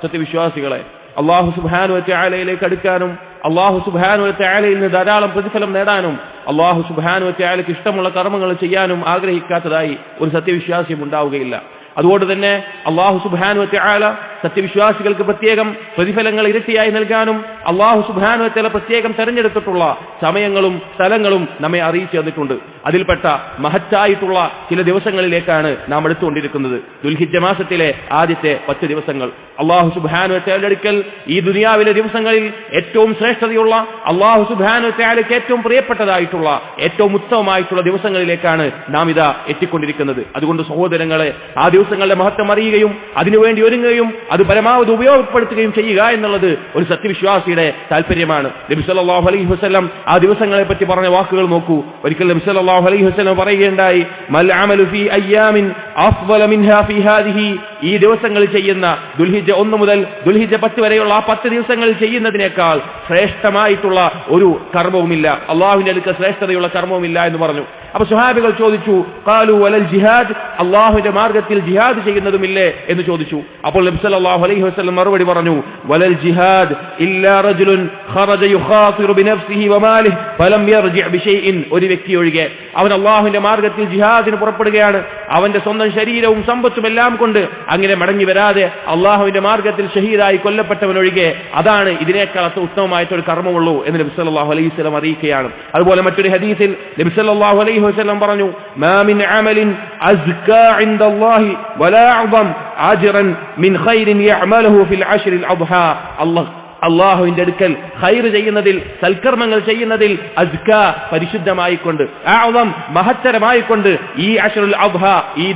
സത്യവിശ്വാസികളെ, അല്ലാഹു സുബ്ഹാനഹു വ തആലയിലേക്ക് അടുക്കാനും അല്ലാഹു സുബ്ഹാനഹു വ തആലയിൽ നിന്ന് ധാരാളം പ്രതിഫലം നേടാനും അല്ലാഹു സുബ്ഹാനഹു വ തആലയ്ക്ക് ഇഷ്ടമുള്ള കർമ്മങ്ങൾ ചെയ്യാനും ആഗ്രഹിക്കാത്തതായി ഒരു സത്യവിശ്വാസിയും ഉണ്ടാവുകയില്ല. അതുകൊണ്ട് തന്നെ അല്ലാഹു സുബ്ഹാനഹു വ തആല സത്യവിശ്വാസികൾക്ക് പ്രത്യേകം പ്രതിഫലങ്ങൾ ഇരട്ടിയായി നൽകാനും അല്ലാഹു സുബ്ഹാനഹു വ തആല പ്രത്യേകം തെരഞ്ഞെടുത്തിട്ടുള്ള സമയങ്ങളും സ്ഥലങ്ങളും നമ്മെ അറിയിച്ചു തന്നിട്ടുണ്ട്. അതിൽപ്പെട്ട മഹത്തായിട്ടുള്ള ചില ദിവസങ്ങളിലേക്കാണ് നാം എടുത്തുകൊണ്ടിരിക്കുന്നത്. ദുൽഹിജ്ജ മാസത്തിലെ ആദ്യത്തെ 10 ദിവസങ്ങൾ അല്ലാഹു സുബ്ഹാനഹു വ തആലയുടെ അടുക്കൽ ഈ ദുനിയാവിലെ ദിവസങ്ങളിൽ ഏറ്റവും ശ്രേഷ്ഠതയുള്ള, അല്ലാഹു സുബ്ഹാനഹു വ തആലയ്ക്ക് ഏറ്റവും പ്രിയപ്പെട്ടതായിട്ടുള്ള, ഏറ്റവും ഉത്തമമായിട്ടുള്ള ദിവസങ്ങളിലേക്കാണ് നാം ഇതാ എത്തിക്കൊണ്ടിരിക്കുന്നത്. അതുകൊണ്ട് സഹോദരങ്ങളെ, ആ ദിവസങ്ങളുടെ മഹത്വം അറിയുകയും അതിനുവേണ്ടി ഒരുങ്ങുകയും അത് പരമാവധി ഉപയോഗപ്പെടുത്തുകയും ചെയ്യുക എന്നുള്ളത് ഒരു സത്യവിശ്വാസിയുടെ താല്പര്യമാണ്. നബി സല്ലല്ലാഹു അലൈഹി വസല്ലം ആ ദിവസങ്ങളെ പറ്റി പറഞ്ഞ വാക്കുകൾ നോക്കൂ. ഒരിക്കൽ നബി സല്ലല്ലാഹു അലൈഹി വസല്ലം പറയുകയുണ്ടായി, മൽ അമലു ഫീ അയ്യാമിൻ അഫ്ളല മിൻഹാ ഫീ ഹാദിഹി. ഈ ദിവസങ്ങളിൽ ചെയ്യുന്ന ദുൽഹിജ്ജ 1 മുതൽ ദുൽഹിജ്ജ 10 വരെയുള്ള ആ 10 ദിവസങ്ങളിൽ ചെയ്യുന്നതിനേക്കാൾ ശ്രേഷ്ഠമായിട്ടുള്ള ഒരു കർമ്മവുമില്ല, അല്ലാഹുവിന്റെ അടുക്കൽ ശ്രേഷ്ഠതയുള്ള കർമ്മവുമില്ല എന്ന് പറഞ്ഞു. അപ്പൊ സ്വഹാബികൾ ചോദിച്ചു, ഖാലു വലൽ ജിഹാദ്, അല്ലാഹുവിന്റെ മാർഗ്ഗത്തിൽ ജിഹാദ് ചെയ്യുന്നതുമില്ലേ എന്ന് ചോദിച്ചു. അപ്പോൾ നബി സല്ലല്ലാഹു അലൈഹി വസല്ലം മറുപടി പറഞ്ഞു, വലൽ ജിഹാദ് ഇല്ലാ റജുലുൻ ഖറജ യുഖാതിറു ബിനഫ്സിഹി വമാലിഹി ഫലം യർജി ബിശൈഇൻ. ഒരു വ്യക്തി ഒഴികെ അവൻ അല്ലാഹുവിന്റെ മാർഗ്ഗത്തിൽ ജിഹാദിന് പുറപ്പെടുകയാണ്, അവന്റെ സ്വന്തം ശരീരവും സമ്പത്തും എല്ലാം കൊണ്ട് അങ്ങനെ മടങ്ങി വരാതെ അല്ലാഹുവിന്റെ മാർഗ്ഗത്തിൽ ഷഹീദായി കൊല്ലപ്പെട്ടവനൊഴികെ, അതാണ് ഇതിനേക്കാൾ ഉത്തമമായിട്ടൊരു കർമ്മമുള്ളൂ എന്ന് നബി സല്ലല്ലാഹു അലൈഹി വസല്ലം അറിയിക്കുകയാണ്. അതുപോലെ മറ്റൊരു ഹദീസിൽ നബി സല്ലല്ലാഹു അലൈഹി വസല്ലം പറഞ്ഞു, മാ മിൻ അമലിൻ അസ്കാ ഇൻദല്ലാഹി വലാ അഅ്ദം അജ്റൻ മിൻ ഖൈരിൻ യഅമലുഹു ഫിൽ അശ്റിൽ അദ്ഹാ. അള്ളാഹുവിന്റെ അടുക്കൽ ഖൈർ ചെയ്യുന്നതിൽ, സൽക്കർമ്മങ്ങൾ ചെയ്യുന്നതിൽ അസ്ക പരിശുദ്ധമായിക്കൊണ്ട്, അഅ്ദം മഹത്തരമായിക്കൊണ്ട് ഈ അശ്റുൽ അദ്ഹ, ഈ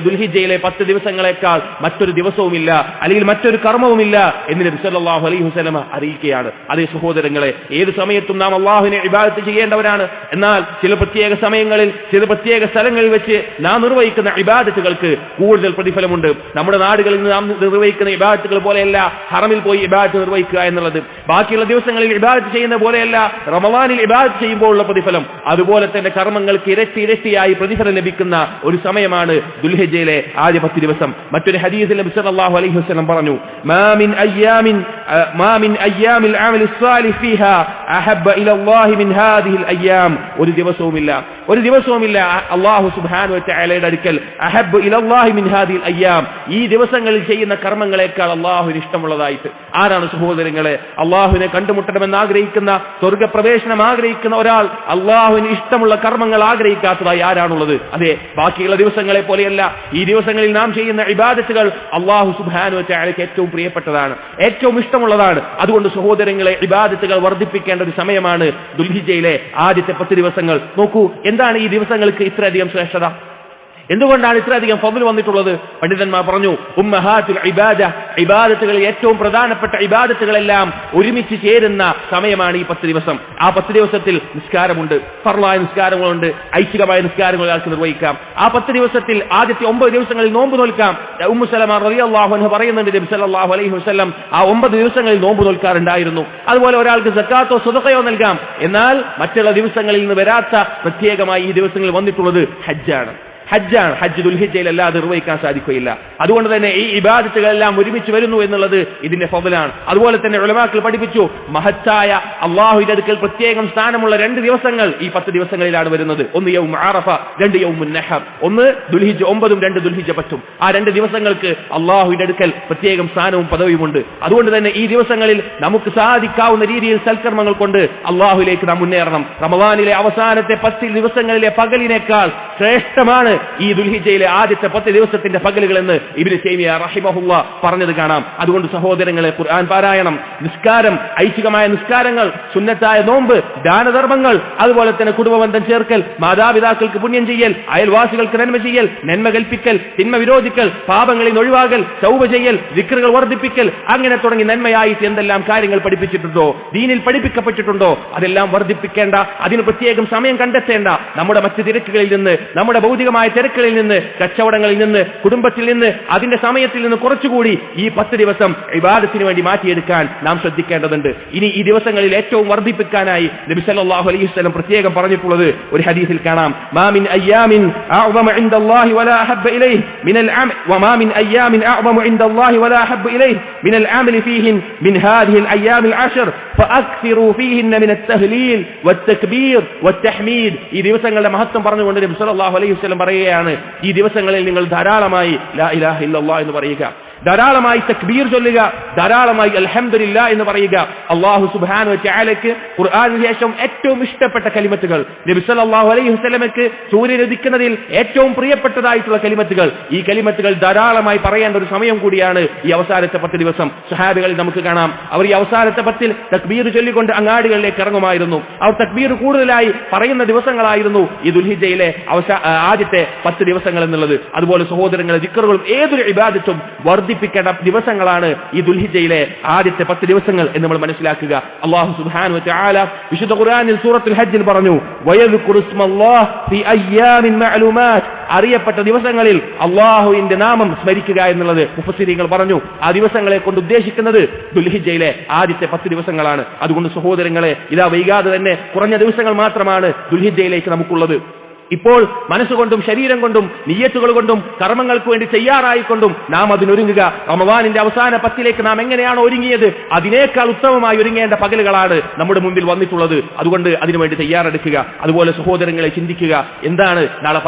ദുൽഹിജ്ജയിലെ 10 ദിവസങ്ങളെക്കാൾ മറ്റൊരു ദിവസവുമില്ല, അല്ലെങ്കിൽ മറ്റൊരു കർമ്മവുമില്ല എന്ന് നബി സല്ലല്ലാഹു അലൈഹി വസല്ലം അറിയിക്കുകയാണ്. അതേ സഹോദരങ്ങളെ, ഏത് സമയത്തും നാം അള്ളാഹുവിനെ ഇബാദത്ത് ചെയ്യേണ്ടവരാണ്. എന്നാൽ ചില പ്രത്യേക സമയങ്ങളിൽ, ചില പ്രത്യേക സ്ഥലങ്ങളിൽ വെച്ച് നാം നിർവഹിക്കുന്ന ഇബാദത്തുകൾക്ക് കൂടുതൽ പ്രതിഫലമുണ്ട്. നമ്മുടെ നാടുകളിൽ നിന്ന് നാം നിർവഹിക്കുന്ന ഇബാദത്തുകൾ പോലെയല്ല ഹറമിൽ പോയി ഇബാദത്ത് നിർവഹിക്കുക എന്നുള്ളത്. ബാക്കിയുള്ള ദിവസങ്ങളിൽ ഇബാദത്ത് ചെയ്യുന്ന പോലെയല്ല റമളാനിൽ ഇബാദത്ത് ചെയ്യുമ്പോഴുള്ള പ്രതിഫലം. അതുപോലെ തന്നെ കർമ്മങ്ങൾക്ക് ഇരട്ടിയായി പ്രതിഫലം ലഭിക്കുന്ന ഒരു സമയമാണ് ദുൽഹിജ്ജയിലെ ആദ്യ 10 ദിവസം. മറ്റൊരു ഹദീസിൽ നബി സല്ലല്ലാഹു അലൈഹി വസല്ലം പറഞ്ഞു, മാ മിൻ അയ്യാമിൽ അമലി സ്വാലിഹ് ഫീഹാ അഹബ്ബ ഇലല്ലാഹി മിൻ ഹാദിഹിൽ അയ്യാം. ഒരു ദിവസവുമില്ല അല്ലാഹു സുബ്ഹാനഹു വ തആലയുടെ അടുക്കൽ അഹബ്ബ ഇലല്ലാഹി മിൻ ഹാദിഹിൽ അയ്യാം, ഈ ദിവസങ്ങളിൽ ചെയ്യുന്ന കർമ്മങ്ങളെക്കാൾ അല്ലാഹുവിന് ഇഷ്ടമുള്ളതായിട്ട്. ആരാണ് സഹോദരങ്ങളെ അള്ളാഹുവിനെ കണ്ടുമുട്ടണമെന്ന് ആഗ്രഹിക്കുന്ന, സ്വർഗപ്രവേശനം ആഗ്രഹിക്കുന്ന ഒരാൾ അള്ളാഹുവിന് ഇഷ്ടമുള്ള കർമ്മങ്ങൾ ആഗ്രഹിക്കാത്തതായി ആരാണുള്ളത്? അതെ, ബാക്കിയുള്ള ദിവസങ്ങളെ പോലെയല്ല. ഈ ദിവസങ്ങളിൽ നാം ചെയ്യുന്ന ഇബാദത്തുകൾ അള്ളാഹു സുബ്ഹാനഹു വ തആലയ്ക്ക് ഏറ്റവും പ്രിയപ്പെട്ടതാണ്, ഏറ്റവും ഇഷ്ടമുള്ളതാണ്. അതുകൊണ്ട് സഹോദരങ്ങളെ, ഇബാദത്തുകൾ വർദ്ധിപ്പിക്കേണ്ട ഒരു സമയമാണ് ദുൽഹിജ്ജയിലെ ആദ്യത്തെ 10 ദിവസങ്ങൾ. നോക്കൂ, എന്താണ് ഈ ദിവസങ്ങൾക്ക് ഇത്രയധികം ശ്രേഷ്ഠത? എന്തുകൊണ്ടാണ് ഇത്രയധികം ഫദ്ൽ വന്നിട്ടുള്ളത്? പണ്ഡിതന്മാർ പറഞ്ഞു, ഉമ്മഹാത്തുൽ ഇബാദ, ഇബാദത്തുകളിൽ ഏറ്റവും പ്രധാനപ്പെട്ട ഇബാദത്തുകളെല്ലാം ഒരുമിച്ച് ചേരുന്ന സമയമാണ് ഈ 10 ദിവസം. ആ 10 ദിവസത്തിൽ നിസ്കാരമുണ്ട്, ഫർളായ നിസ്കാരങ്ങളുണ്ട്, ഐച്ഛികമായ നിസ്കാരങ്ങൾ ഒരാൾക്ക് നിർവഹിക്കാം. ആ 10 ദിവസത്തിൽ ആദ്യത്തെ 9 ദിവസങ്ങളിൽ നോമ്പ് നോൽക്കാം. ഉമ്മു സലമ റളിയല്ലാഹു അൻഹ പറയുന്നുണ്ട്, നബി സല്ലല്ലാഹു അലൈഹി വസല്ലം ആ 9 ദിവസങ്ങളിൽ നോമ്പ് നോൽക്കാറുണ്ടായിരുന്നു. അതുപോലെ ഒരാൾക്ക് സക്കാത്തോ സദഖയോ നൽകാം. എന്നാൽ മറ്റുള്ള ദിവസങ്ങളിൽ നിന്ന് വരാത്ത പ്രത്യേകമായി ഈ ദിവസങ്ങളിൽ വന്നിട്ടുള്ളത് ഹജ്ജാണ്. ഹജ്ജ് ദുൽഹിജ്ജയിൽ അല്ലാതെ നിർവഹിക്കാൻ സാധിക്കുകയില്ല. അതുകൊണ്ട് തന്നെ ഈ ഇബാദത്തുകളെല്ലാം ഒരുമിച്ച് വരുന്നു എന്നുള്ളത് ഇതിന്റെ ഫദ്ലാണ്. അതുപോലെ തന്നെ ഉലമാക്കൾ പഠിപ്പിച്ചു, മഹത്തായ അള്ളാഹുവിന്റെ അടുക്കൽ പ്രത്യേകം സ്ഥാനമുള്ള 2 ദിവസങ്ങൾ ഈ 10 ദിവസങ്ങളിലാണ് വരുന്നത്. ഒന്ന് യൗം അറഫ, 2 യൗമുൻ നഹർ. ഒന്ന് ദുൽഹിജ്ജ 9, 2 ദുൽഹിജ്ജ 10. ആ 2 ദിവസങ്ങൾക്ക് അള്ളാഹുവിന്റെ അടുക്കൽ പ്രത്യേകം സ്ഥാനവും പദവിയുമുണ്ട്. അതുകൊണ്ട് തന്നെ ഈ ദിവസങ്ങളിൽ നമുക്ക് സാധിക്കാവുന്ന രീതിയിൽ സൽക്കർമ്മങ്ങൾ കൊണ്ട് അള്ളാഹുവിലേക്ക് നാം മുന്നേറണം. റമളാനിലെ അവസാനത്തെ 10 ദിവസങ്ങളിലെ പകലിനേക്കാൾ ശ്രേഷ്ഠമാണ് ഈ ദുൽഹിജ്ജയിലെ ആദ്യത്തെ 10 ദിവസത്തിന്റെ പകലുകൾ എന്ന് ഇബ്നു തൈമിയ റഹിമഹുല്ലാ പറഞ്ഞത് കാണാം. അതുകൊണ്ട് സഹോദരങ്ങളെ, ഖുർആൻ പാരായണം, നിസ്കാരം, ഐച്ഛികമായ നിസ്കാരങ്ങൾ, സുന്നത്തായ നോമ്പ്, ദാനധർമ്മങ്ങൾ, അതുപോലെ തന്നെ കുടുംബബന്ധം ചേർക്കൽ, മാതാപിതാക്കൾക്ക് പുണ്യം ചെയ്യൽ, അയൽവാസികൾക്ക് നന്മ ചെയ്യൽ, നന്മ കൽപ്പിക്കൽ, തിന്മ വിരോധിക്കൽ, പാപങ്ങളിൽ ഒഴിവാകൽ, തൗബ ചെയ്യൽ, ദിക്റുകൾ വർദ്ധിപ്പിക്കൽ, അങ്ങനെ തുടങ്ങി നന്മയായിട്ട് എന്തെല്ലാം കാര്യങ്ങൾ പഠിപ്പിച്ചിട്ടുണ്ടോ, ദീനിൽ പഠിപ്പിക്കപ്പെട്ടിട്ടുണ്ടോ, അതെല്ലാം വർദ്ധിപ്പിക്കേണ്ട, അതിന് പ്രത്യേകം സമയം കണ്ടെത്തേണ്ട, നമ്മുടെ മറ്റ് തിരക്കുകളിൽ നിന്ന്, നമ്മുടെ ഭൗതികമായ തിരക്കുകളിൽ നിന്ന്, കച്ചവടങ്ങളിൽ നിന്ന്, കുടുംബത്തിൽ നിന്ന്, അതിന്റെ സമയത്തിൽ നിന്ന് കുറച്ചുകൂടി ഈ 10 ദിവസം ഇബാദത്തിന് വേണ്ടി മാറ്റിയെടുക്കാൻ നാം ശ്രദ്ധിക്കേണ്ടതുണ്ട്. ഇനി ഈ ദിവസങ്ങളിൽ ഏറ്റവും വർദ്ധിപ്പിക്കാനായി നബി സല്ലല്ലാഹു അലൈഹി വസല്ലം പ്രത്യേകം പറഞ്ഞിട്ടുള്ളത് ഒരു ഹദീസിൽ കാണാം. മാ മിൻ അയ്യാമിൻ അഅ്ളമ ഇൻദല്ലാഹി വലാ അഹബ്ബ ഇലൈഹി മിനൽ അമൽ വമാ മിൻ അയ്യാമിൻ അഅ്ളമ ഇൻദല്ലാഹി വലാ അഹബ്ബ ഇലൈഹി മിനൽ അമൽ ഫീഹിൻ മിൻ ഹാദിഹിൽ അയ്യാമിൽ അശർ ഫഅക്സിറൂ ഫീഹിന്ന മിന التهليل والتكبير والتحميد. ഈ ദിവസങ്ങളുടെ മഹത്വം പറഞ്ഞുകൊണ്ട് നബി സല്ലല്ലാഹു അലൈഹി വസല്ലം പറയുകയാണ്, ഈ ദിവസങ്ങളിൽ നിങ്ങൾ ധാരാളമായി ലാ ഇലാഹ ഇല്ലല്ലാഹ് എന്ന് പറയുക, ധാരാളമായി തക്ബീർ ചൊല്ലുക, ധാരാളമായി അൽഹംദുലില്ലാ എന്ന് പറയുക. അല്ലാഹു സുബ്ഹാനഹു വ തആലയ്ക്ക് ഖുർആനിന് ശേഷം ഏറ്റവും ഇഷ്ടപ്പെട്ട കലിമത്തുകൾ, നബി സല്ലല്ലാഹു അലൈഹി വസല്ലമയ്ക്ക് സൂര്യൻ ഉദിക്കുന്നതിൽ ഏറ്റവും പ്രിയപ്പെട്ടതായിട്ടുള്ള കലിമത്തുകൾ, ഈ കലിമത്തുകൾ ധാരാളമായി പറയേണ്ട ഒരു സമയം കൂടിയാണ് ഈ അവസാനത്തെ 10 ദിവസം. സ്വഹാബികളിൽ നമുക്ക് കാണാം, അവർ ഈ അവസാനത്തെ 10 തക്ബീർ ചൊല്ലിക്കൊണ്ട് അങ്ങാടികളിലേക്ക് ഇറങ്ങുമായിരുന്നു. അവർ തക്ബീർ കൂടുതലായി പറയുന്ന ദിവസങ്ങളായിരുന്നു ഈ ദുൽഹിജ്ജയിലെ ആദ്യത്തെ 10 ദിവസങ്ങൾ എന്നുള്ളത്. അതുപോലെ സഹോദരങ്ങളെ, ദിക്റുകളും ഏതൊരു ഇബാദത്തും വർദ്ധിപ്പിക്കേണ്ട ദിവസങ്ങളാണ് ഈ ദുൽഹിജ്ജയിലെ ആദ്യത്തെ 10 ദിവസങ്ങൾ എന്ന് നമ്മൾ മനസ്സിലാക്കുക. അല്ലാഹു സുബ്ഹാനഹു വ തആല വിശുദ്ധ ഖുർആനിൽ സൂറത്തുൽ ഹജ്ജിൽ പറഞ്ഞു, വയദ്കുറു ഇസ്മല്ലാഹ് ഫീ അയ്യാമിൻ മഅലൂമാത്ത്, അറിയപ്പെട്ട ദിവസങ്ങളിൽ അല്ലാഹുവിന്റെ നാമം സ്മരിക്കുക എന്നുള്ളത് മുഫസ്സിരീങ്ങൾ പറഞ്ഞു. ആ ദിവസങ്ങളെ കൊണ്ട് ഉദ്ദേശിക്കുന്നത് ദുൽഹിജ്ജയിലെ ആദ്യത്തെ 10 ദിവസങ്ങളാണ്. അതുകൊണ്ട് സഹോദരങ്ങളെ, ഇതാ വൈകാതെ തന്നെ കുറഞ്ഞ ദിവസങ്ങൾ മാത്രമാണ് ദുൽഹിജ്ജയിലേക്ക് നമുക്കുള്ളത്. ഇപ്പോൾ മനസ്സുകൊണ്ടും ശരീരം കൊണ്ടും നിയ്യത്തുകൾ കൊണ്ടും കർമ്മങ്ങൾക്ക് വേണ്ടി തയ്യാറായിക്കൊണ്ടും നാം അതിനൊരുങ്ങുക. റമദാനിന്റെ അവസാന 10ലേക്ക് നാം എങ്ങനെയാണോ ഒരുങ്ങിയത് അതിനേക്കാൾ ഉത്തമമായി ഒരുങ്ങേണ്ട പകലുകളാണ് നമ്മുടെ മുമ്പിൽ വന്നിട്ടുള്ളത്. അതുകൊണ്ട് അതിനുവേണ്ടി തയ്യാറെടുക്കുക. അതുപോലെ സഹോദരങ്ങളെ, ചിന്തിക്കുക, എന്താണ് നാളെ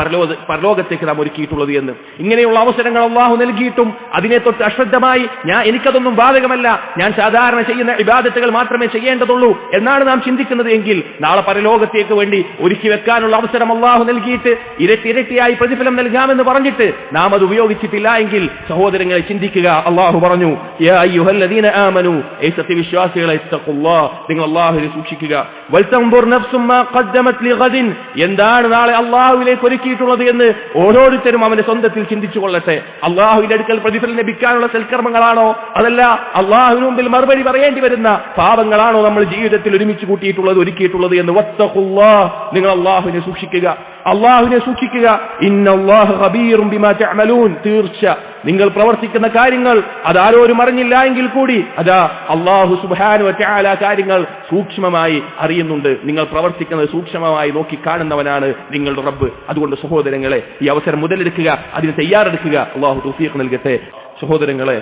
പരലോകത്തേക്ക് നാം ഒരുക്കിയിട്ടുള്ളത് എന്ന്. ഇങ്ങനെയുള്ള അവസരങ്ങൾ അല്ലാഹു നൽകിയിട്ടും അതിനെ തൊട്ട് അശ്രദ്ധമായി എനിക്കതൊന്നും ബാധകമല്ല, ഞാൻ സാധാരണ ചെയ്യുന്ന ഇബാദത്തുകൾ മാത്രമേ ചെയ്യേണ്ടതുള്ളൂ എന്നാണ് നാം ചിന്തിക്കുന്നത് എങ്കിൽ നാളെ പരലോകത്തേക്ക് വേണ്ടി ഒരുക്കി വെക്കാനുള്ള അവസരം അല്ലാഹു നൽകിയിട്ട് ഇരട്ടിയായി പ്രതിഫലം നൽകാമെന്ന് പറഞ്ഞിട്ട് നാം അത് ഉപയോഗിച്ചിട്ടില്ല എങ്കിൽ സഹോദരങ്ങളെ ചിന്തിക്കുക. അല്ലാഹു പറഞ്ഞു, യാ അയ്യുഹല്ലദീന ആമനൂ, സത്യവിശ്വാസികളെ, ഇത്തഖുല്ലാഹ്, നിങ്ങൾ അല്ലാഹുവിനെ സൂക്ഷിക്കുക. വൽതൻദുർ നഫ്സും മാ ഖദ്ദമത് ലിഗദിൻ, എന്താണ് നാളെ അല്ലാഹുവിലേക്ക് ഒരുക്കിയിട്ടുള്ളത് എന്ന് ഓരോരുത്തരും അവന്റെ സ്വന്തത്തിൽ ചിന്തിച്ചു കൊള്ളട്ടെ. അല്ലാഹുവിന്റെ അടുക്കൽ പ്രതിഫലം ലഭിക്കാനുള്ള സൽക്കർമ്മങ്ങളാണോ, അതല്ല അല്ലാഹുവിന് മുമ്പിൽ മറുപടി പറയേണ്ടി വരുന്ന പാപങ്ങളാണോ നമ്മൾ ജീവിതത്തിൽ ഒരുമിച്ച് കൂട്ടിയിട്ടുള്ളത്, ഒരുക്കിയിട്ടുള്ളത് എന്ന്. വത്തഖുല്ലാഹ്, നിങ്ങൾ അല്ലാഹുവിനെ സൂക്ഷിക്കുക, അല്ലാഹുവിനെ സൂക്ഷിക്കുക. ഇന്നല്ലാഹ ഖബീറും ബിമാ തഅമലൂൻ, തീർച്ച നിങ്ങൾ പ്രവർത്തിക്കുന്ന കാര്യങ്ങൾ അതാരോരും അറിഞ്ഞില്ല എങ്കിൽ കൂടി അതാ അല്ലാഹു സുബ്ഹാനഹു വ തആല കാര്യങ്ങൾ സൂക്ഷ്മമായി അറിയുന്നുണ്ട്. നിങ്ങൾ പ്രവർത്തിക്കുന്നത് സൂക്ഷ്മമായി നോക്കി കാണുന്നവനാണ് നിങ്ങളുടെ റബ്ബ്. അതുകൊണ്ട് സഹോദരങ്ങളെ, ഈ അവസരം മുതലെടുക്കുക, അതിന് തയ്യാറെടുക്കുക. അല്ലാഹു തൗഫീഖ് നൽകട്ടെ. സഹോദരങ്ങളെ,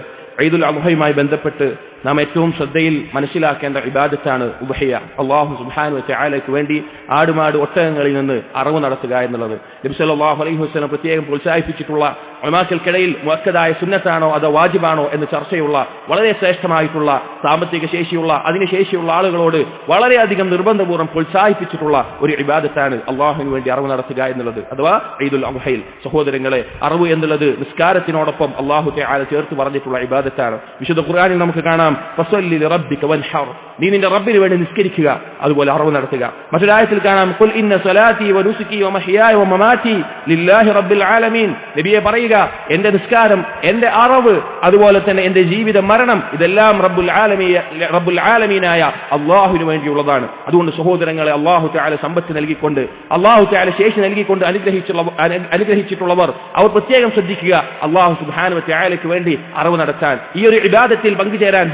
ഈദുൽ അദ്ഹയുമായി ബന്ധപ്പെട്ട് നാം ഏറ്റവും ശ്രദ്ധയിൽ മനസ്സിലാക്കേണ്ട ഇബാദത്താണ് ഉദ്ഹിയ. അല്ലാഹു സുബ്ഹാനഹു വ തആലയ്ക്ക് വേണ്ടി ആടുമാട് ഒട്ടകങ്ങളിൽ നിന്ന് അറവ് നടത്തുക എന്നുള്ളത് നബി സല്ലല്ലാഹു അലൈഹി വസല്ലം പ്രത്യേകം പ്രോത്സാഹിപ്പിച്ചിട്ടുള്ള, ഉലമാക്കൾക്കിടയിൽ മുഅക്കദായ സുന്നത്താണോ അതോ വാജിബാണോ എന്ന് ചർച്ചയുള്ള, വളരെ ശ്രേഷ്ഠമായിട്ടുള്ള സാമ്പത്തിക ശേഷിയുള്ള അതിനുശേഷിയുള്ള ആളുകളോട് വളരെയധികം നിർബന്ധപൂർവ്വം പ്രോത്സാഹിപ്പിച്ചിട്ടുള്ള ഒരു ഇബാദത്താണ് അല്ലാഹുവിന് വേണ്ടി അറവ് നടത്തുക എന്നുള്ളത്, അഥവാ ഈദുൽ അദ്ഹയിൽ. സഹോദരങ്ങളെ, അറവ് എന്നുള്ളത് നിസ്കാരത്തിനോടൊപ്പം അല്ലാഹു തആല ചേർത്ത് പറഞ്ഞിട്ടുള്ള ഇബാദത്താണ്. വിശുദ്ധ ഖുർആനിൽ നമുക്ക് കാണാം, ഫസല്ലി ലിറബ്ബിക വൻഹർ, നീ നിന്റെ റബ്ബിന് വേണ്ടി നിസ്കരിക്കുക, അതുപോലെ അറവ് നടത്തുക. മറ്റൊരായത്തിൽ കാണാം, ഖുൽ ഇന്ന സ്വലാത്തി വനുസുകി വമഹ്യായ വമമാതി ലില്ലാഹി റബ്ബിൽ ആലമീൻ, നബിയെ പറയുക, എന്റെ നിസ്കാരം, എന്റെ അറവ്, അതുപോലെ തന്നെ എന്റെ ജീവിത മരണം, ഇതെല്ലാം റബ്ബുൽ ആലമീനായ അല്ലാഹുവിന് വേണ്ടിയുള്ളതാണ്. അതുകൊണ്ട് സഹോദരങ്ങളെ, അല്ലാഹു തആല സമ്പത്ത് നൽകിക്കൊണ്ട്, അല്ലാഹു തആല ശേഷി നൽകിക്കൊണ്ട് അനുഗ്രഹിച്ചിട്ടുള്ളവർ അവർ പ്രത്യേകം ശ്രദ്ധിക്കുക, അല്ലാഹു സുബ്ഹാനഹു വ തആലയ്ക്ക് വേണ്ടി അറവ് നടത്താൻ, ഈ ഒരു ഇബാദത്തിൽ പങ്കുചേരാൻ,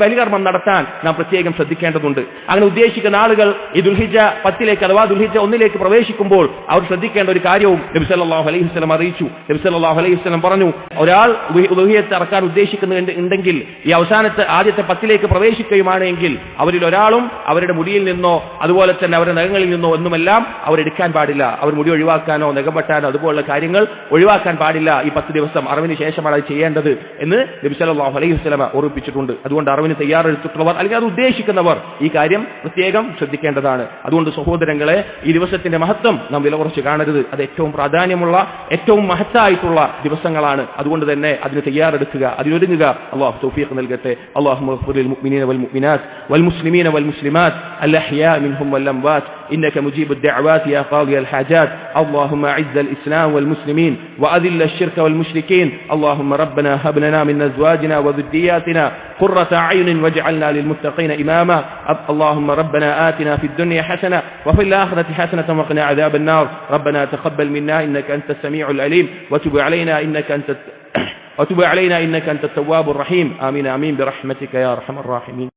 ബലികർമ്മം നടത്താൻ നാം പ്രത്യേകം ശ്രദ്ധിക്കേണ്ടതുണ്ട്. അങ്ങനെ ഉദ്ദേശിക്കുന്ന ആളുകൾ ഈ ദുൽഹിജ്ജ 10ലേക്ക് അഥവാ ദുൽഹിജ്ജ 1ലേക്ക് പ്രവേശിക്കുമ്പോൾ അവർ ശ്രദ്ധിക്കേണ്ട ഒരു കാര്യവും നബി സല്ലല്ലാഹു അലൈഹി വസല്ലം അറിയിച്ചു. നബി സല്ലല്ലാഹു അലൈഹി വസല്ലം പറഞ്ഞു, ഒരാൾ ഉദ്ഹിയ്യത്ത് അറക്കാൻ ഉദ്ദേശിക്കുന്നുണ്ടെങ്കിൽ ഈ അവസാനത്തെ ആദ്യത്തെ 10ലേക്ക് പ്രവേശിക്കുകയുമാണെങ്കിൽ അവരിൽ ഒരാളും അവരുടെ മുടിയിൽ നിന്നോ അതുപോലെ തന്നെ അവരുടെ നഖങ്ങളിൽ നിന്നോ ഒന്നുമെല്ലാം അവരെടുക്കാൻ പാടില്ല. അവർ മുടി ഒഴിവാക്കാനോ നഖം വെട്ടാനോ അതുപോലുള്ള കാര്യങ്ങൾ ഒഴിവാക്കാൻ പാടില്ല. ഈ 10 ദിവസം അറിവിന് ശേഷമാണ് അത് ചെയ്യേണ്ടത് എന്ന് നബി സല്ലല്ലാഹു അലൈഹി വസല്ലം ഓർമ്മിപ്പിച്ചിട്ടുണ്ട്. അതുകൊണ്ട് അറിവിന് തയ്യാറെടുത്തിട്ടുള്ളവർ അല്ലെങ്കിൽ അത് ഉദ്ദേശിക്കുന്നവർ ഈ കാര്യം പ്രത്യേകം ശ്രദ്ധിക്കേണ്ടതാണ്. അതുകൊണ്ട് സഹോദരങ്ങളെ, ഈ ദിവസത്തിന്റെ മഹത്വം നാം വില കുറച്ച് കാണരുത്. അത് ഏറ്റവും പ്രാധാന്യമുള്ള, ഏറ്റവും മഹത്തായിട്ടുള്ള ദിവസങ്ങളാണ്. അതുകൊണ്ട് തന്നെ അതിന് തയ്യാറെടുക്കുക, അതിനൊരുങ്ങുക. അല്ലാഹു തൗഫീഖ് നൽകട്ടെ. അല്ലാഹുമ്മ ഗ്ഫിർ ലിൽ മുഅ്മിനീന വൽ മുഅ്മിനാത്ത് വൽ മുസ്ലിമീന വൽ മുസ്ലിമാത്ത് അൽ അഹ്യാ മിൻഹും വൽ അംവാത്ത് إنك مجيب الدعوات يا قاضي الحاجات. اللهم أعز الإسلام والمسلمين وأذل الشرك والمشركين. اللهم ربنا هب لنا من أزواجنا وذرياتنا قرة قرة أعين واجعلنا للمتقين إماما. اللهم ربنا آتنا في الدنيا حسنة وفي الآخرة حسنة وقنا عذاب النار. ربنا تقبل منا إنك أنت السميع العليم وتب علينا إنك أنت التواب الرحيم. آمين آمين برحمتك يا أرحم الراحمين.